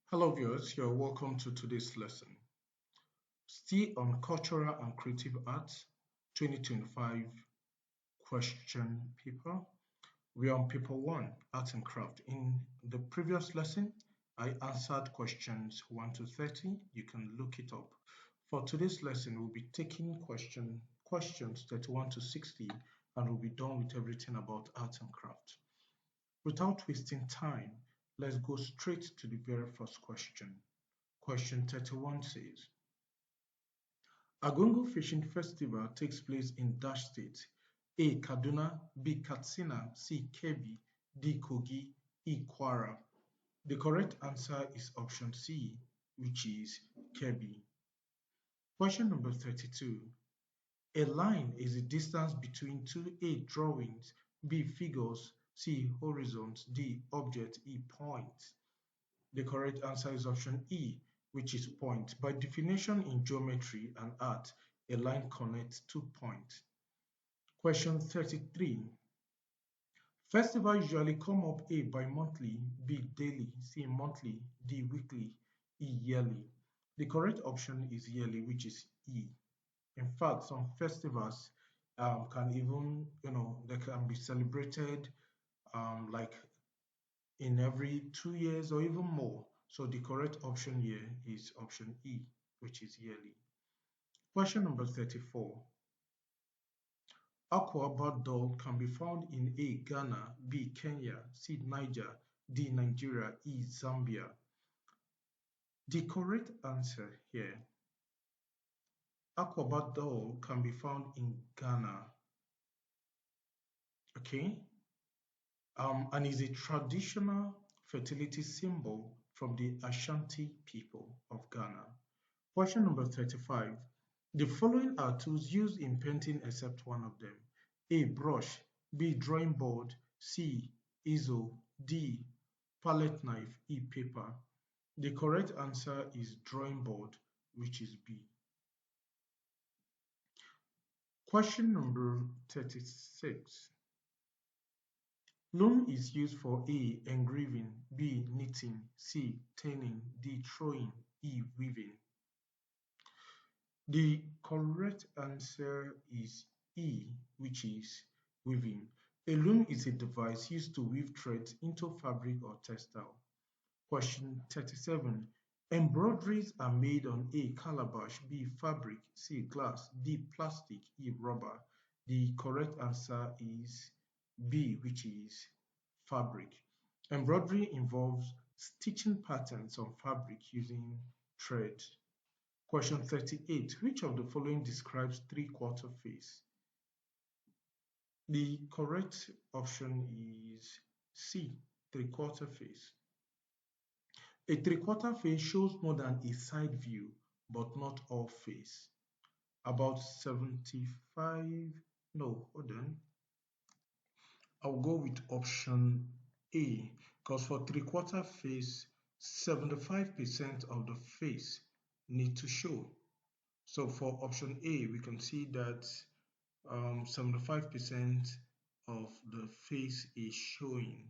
Hello viewers, you're welcome to today's lesson. Still on Cultural and Creative Arts 2025 question paper. We're on paper 1, Art and Craft. In the previous lesson, I answered questions 1 to 30. You can look it up. For today's lesson, we'll be taking questions 31 to 60 and we'll be done with everything about art and craft. Without wasting time, let's go straight to the very first question. Question 31 says, Agongo Fishing Festival takes place in Dash State: A. Kaduna, B. Katsina, C. Kebbi, D. Kogi, E. Kwara. The correct answer is option C, which is Kebbi. Question number 32. A line is the distance between two A. Drawings, B. Figures, C. Horizons, D. Object, E. Point. The correct answer is option E, which is point. By definition in geometry and art, a line connects two points. Question 33. Festivals usually come up A. Bi-monthly, B. Daily, C. Monthly, D. Weekly, E. Yearly. The correct option is yearly, which is E. In fact, some festivals can even, they can be celebrated like in every 2 years or even more. So the correct option here is option E, which is yearly. Question number 34. Aqua bat doll can be found in A. Ghana, B. Kenya, C. Niger, D. Nigeria, E. Zambia. The correct answer here, aqua bat doll can be found in Ghana. Okay? And is a traditional fertility symbol from the Ashanti people of Ghana. Question number 35. The following are tools used in painting except one of them. A. Brush, B. Drawing board, C. Easel, D. Palette knife, E. Paper. The correct answer is drawing board, which is B. Question number 36. Loom is used for A. Engraving, B. Knitting, C. Tanning, D. Throwing, E. Weaving. The correct answer is E, which is weaving. A loom is a device used to weave threads into fabric or textile. Question 37. Embroideries are made on A. Calabash, B. Fabric, C. Glass, D. Plastic, E. Rubber. The correct answer is B, which is fabric. Embroidery involves stitching patterns on fabric using thread. Question 38. Which of the following describes three-quarter face? The correct option is C, three-quarter face. A three-quarter face shows more than a side view, but not all face. About 75, no, hold on. I'll go with option A, because for three-quarter face, 75% of the face need to show. So for option A, we can see that 75% of the face is showing.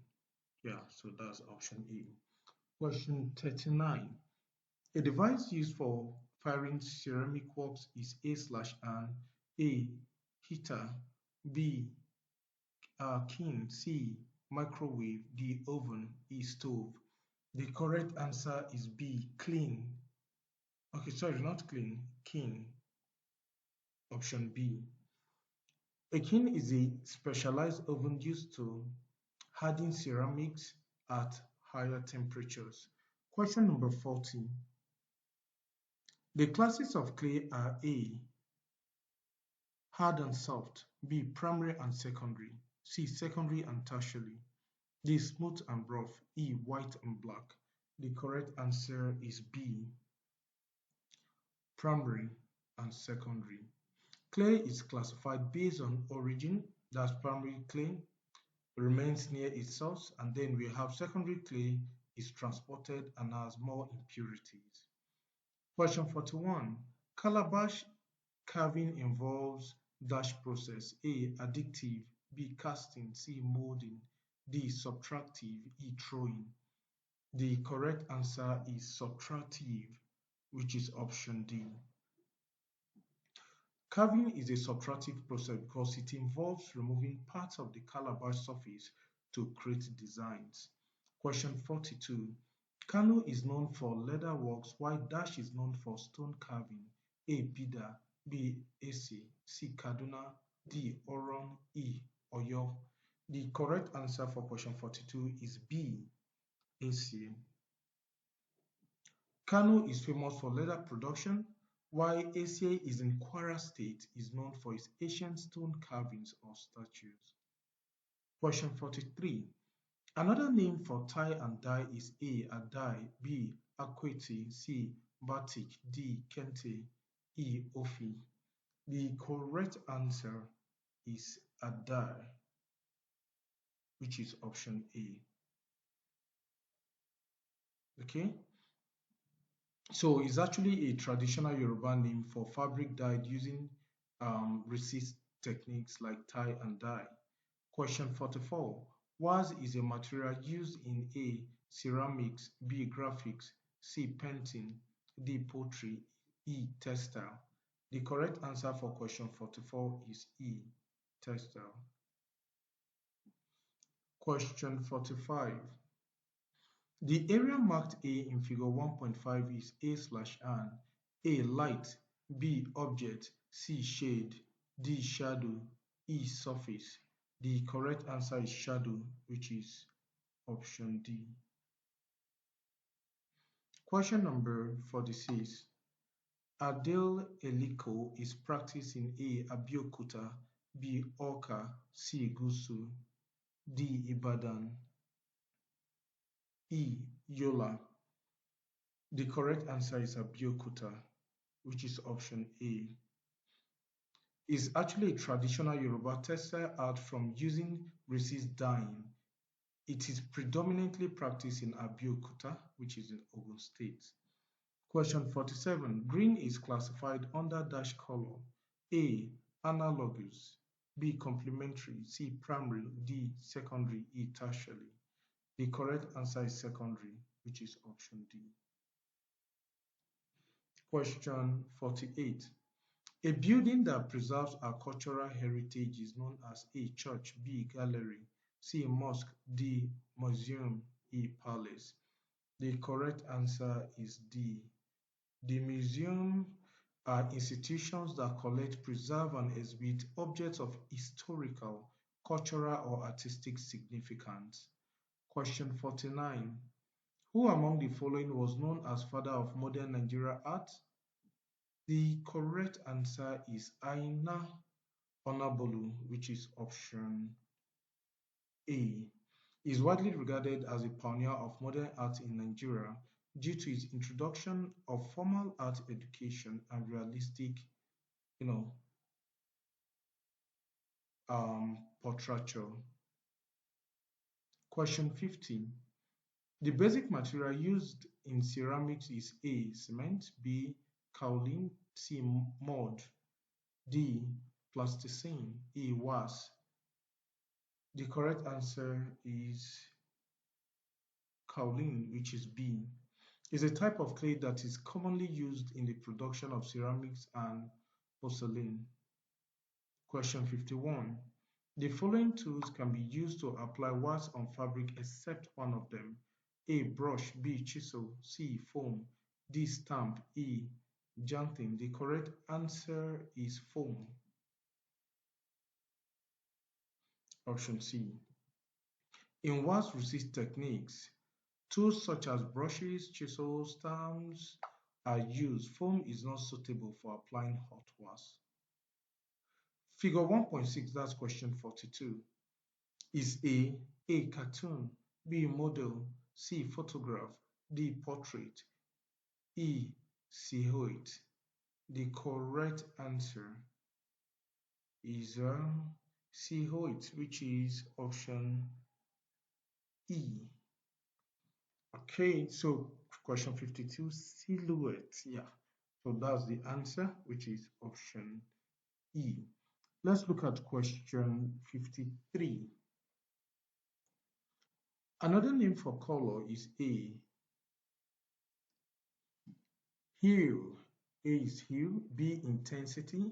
Yeah, so that's option A. Question 39. A device used for firing ceramic works is A/An, A. Heater, B. Kiln, C. Microwave, D. Oven, E. Stove. The correct answer is B. Clean. Okay, sorry, not clean, kiln. Option B. A kiln is a specialized oven used to harden ceramics at higher temperatures. Question number 40. The classes of clay are A. Hard and soft, B. Primary and secondary, C. Secondary and tertiary, D. Smooth and rough, E. White and black. The correct answer is B. Primary and secondary. Clay is classified based on origin, that's primary clay, remains near its source, and then we have secondary clay is transported and has more impurities. Question 41. Calabash carving involves dash process: A. Additive, B. Casting, C. Molding, D. Subtractive, E. Throwing. The correct answer is subtractive, which is option D. Carving is a subtractive process because it involves removing parts of the calabash surface to create designs. Question 42. Kano is known for leather works while Dash is known for stone carving. A. Bida, B. BECE, C. Kaduna, D. Oron, E. Oyo. The correct answer for question 42 is B. BECE. Kano is famous for leather production, while Asia is in Kwara State is known for its ancient stone carvings or statues. Question 43. Another name for tie and dye is A. Adai, B. Akwete, C. Batik, D. Kente, E. Ofi. The correct answer is Adai, which is option A. Okay, so it's actually a traditional Yoruba name for fabric dyed using resist techniques like tie and dye. Question 44. Was is a material used in A. Ceramics, B. Graphics, C. Painting, D. Pottery, E. Textile. The correct answer for question 44 is E. Textile. Question 45. The area marked A in figure 1.5 is A/N. A. Light, B. Object, C. Shade, D. Shadow, E. Surface. The correct answer is shadow, which is option D. Question number 46. Adele Eliko is practiced in A. Abeokuta, B. Awka, C. Gusau, D. Ibadan, E. Yola. The correct answer is Abeokuta, which is option A. Is actually a traditional Yoruba textile art from using resist dyeing. It is predominantly practiced in Abeokuta, which is in Ogun State. Question 47. Green is classified under dash color. A. Analogous, B. Complementary, C. Primary, D. Secondary, E. Tertiary. The correct answer is secondary, which is option D. Question 48. A building that preserves our cultural heritage is known as A. Church, B. Gallery, C. Mosque, D. Museum, E. Palace. The correct answer is D. The museum are institutions that collect, preserve, and exhibit objects of historical, cultural, or artistic significance. Question 49. Who among the following was known as father of modern Nigeria art? The correct answer is Aina Onabolu, which is option A. He is widely regarded as a pioneer of modern art in Nigeria due to his introduction of formal art education and realistic, you know, portraiture. Question 15. The basic material used in ceramics is A. Cement, B. Kaolin, C. Mud, D. Plasticine, E. Wax. The correct answer is kaolin, which is B. Is a type of clay that is commonly used in the production of ceramics and porcelain. Question 51. The following tools can be used to apply wax on fabric except one of them. A. Brush, B. Chisel, C. Foam, D. Stamp, E. Janting. The correct answer is foam. Option C. In wax resist techniques, tools such as brushes, chisels, stamps are used. Foam is not suitable for applying hot wax. Figure 1.6, that's question 42. Is A. Cartoon, B. Model, C. Photograph, D. Portrait, E. Silhouette. The correct answer is silhouette, which is option E. Okay, so question 52, silhouette. Yeah, so that's the answer, which is option E. Let's look at question 53. Another name for color is A. Hue. A is hue, B intensity,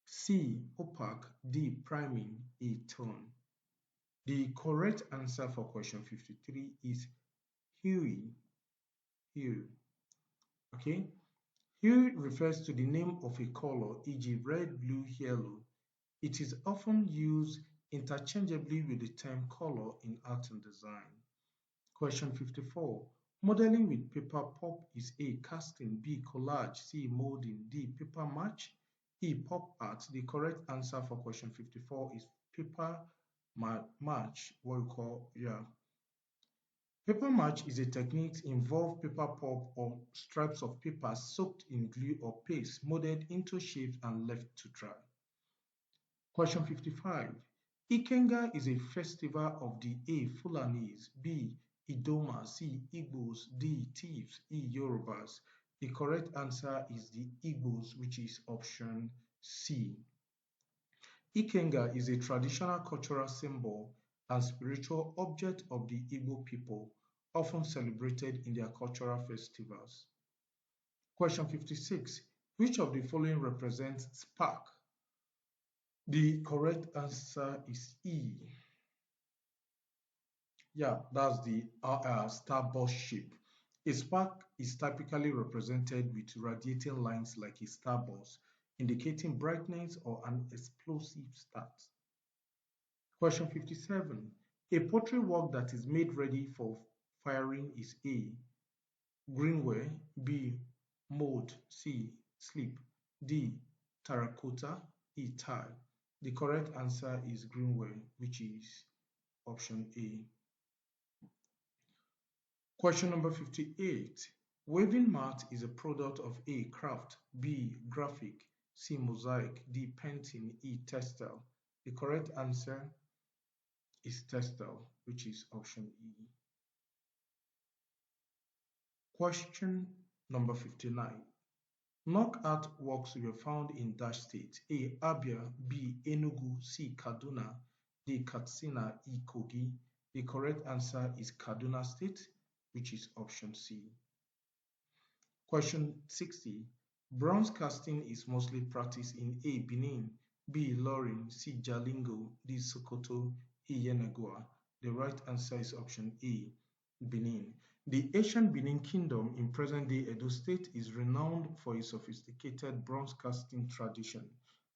C opaque, D priming, E tone. The correct answer for question 53 is hue. Hue. Okay. Hue refers to the name of a color, e.g. red, blue, yellow. It is often used interchangeably with the term color in art and design. Question 54. Modeling with paper pulp is A. Casting, B. Collage, C. Molding, D. Paper match, E. Pop art. The correct answer for question 54 is paper match, what we call, Paper match is a technique involving paper pulp or strips of paper soaked in glue or paste, molded into shapes and left to dry. Question 55. Ikenga is a festival of the A. Fulanis, B. Idoma, C. Igbos, D. Thieves, E. Yorubas. The correct answer is the Igbos, which is option C. Ikenga is a traditional cultural symbol and spiritual object of the Igbo people, often celebrated in their cultural festivals. Question 56. Which of the following represents spark? The correct answer is E. That's the starburst shape. A spark is typically represented with radiating lines like a starburst, indicating brightness or an explosive start. Question 57. A pottery work that is made ready for firing is A. Greenware, B. Mold, C. Slip, D. Terracotta, E. Tile. The correct answer is greenware, which is option A. Question number 58. Waving mat is a product of A. Craft, B. Graphic, C. Mosaic, D. Painting, E. Textile. The correct answer is textile, which is option E. Question number 59. Knockout works were found in dash state: A. Abia, B. Enugu, C. Kaduna, D. Katsina, E. Kogi. The correct answer is Kaduna State, which is option C. Question 60. Bronze casting is mostly practiced in A. Benin, B. Ilorin, C. Jalingo, D. Sokoto, E. Yenagoa. The right answer is option A, Benin. The ancient Benin Kingdom in present-day Edo State is renowned for its sophisticated bronze casting tradition.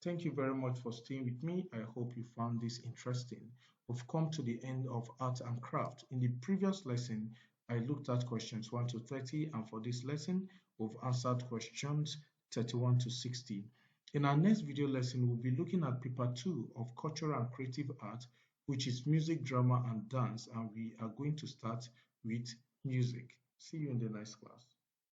Thank you very much for staying with me. I hope you found this interesting. We've come to the end of art and craft. In the previous lesson, I looked at questions 1 to 30, and for this lesson, we've answered questions 31 to 60. In our next video lesson, we'll be looking at paper 2 of cultural and creative art, which is music, drama, and dance, and we are going to start with music. See you in the next class.